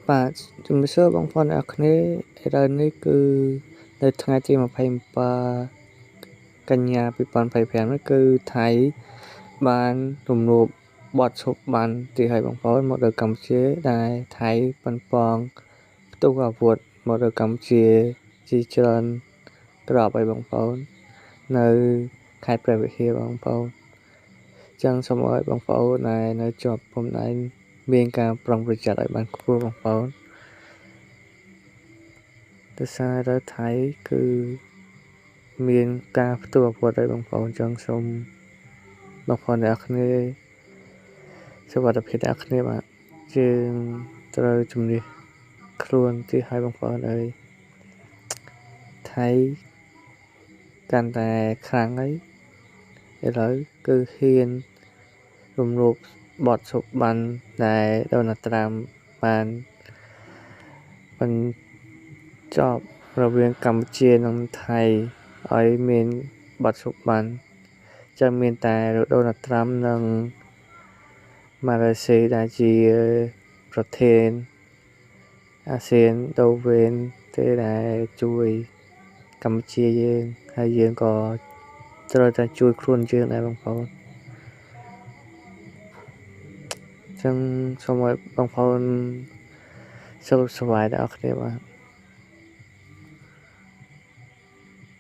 បាទជំរាបសួរបងប្អូនអ្នកគ្នាឥឡូវនេះគឺនៅថ្ងៃទី27កញ្ញា2025នេះគឺថៃបានទំនួលបទឈប់បានទីឲ្យបងប្អូនមកដល់កម្ពុជាដែលថៃប៉ុនប៉ងផ្ទុះអាវុធមកដល់កម្ពុជាជាច្រើនក្របឲ្យបងប្អូននៅខេត្តព្រះវិហារបងប្អូនចឹងសូមឲ្យបងប្អូនដែលនៅជាប់ព្រំដែនមានការប្រុងប្រយ័ត្នឲ្យបានខ្ពស់បងប្អូនដោយសារទៅថៃគឺមានការផ្ទុះអាវុធឲ្យបងប្អូនចឹងសូមបងប្អូនអ្នកគ្នាសុខភាពអ្នកគ្នាបាទយើងត្រូវជំនះខ្លួនទីឲ្យបងប្អូនអើយថៃកាន់តែខ្លាំងហើយឥឡូវគឺហ៊ានរំលោភបទឈប់បានដែលដូណាល់ត្រាំបានបញ្ចប់រវាងកម្ពុជានិងថៃឲ្យមានបទឈប់បានចឹងមានតែដូណាល់ត្រាំនិងម៉ាឡេស៊ីដែលជាប្រធានអាស៊ានដូវេនទេដែលជួយកម្ពុជាយើងហើយយើងក៏ត្រូវតែជួយខ្លួនយើងដែរបងប្អូនចឹងសូមឲ្យបងប្អូនសុខសប្បាយទាំងអស់គ្នាបាទ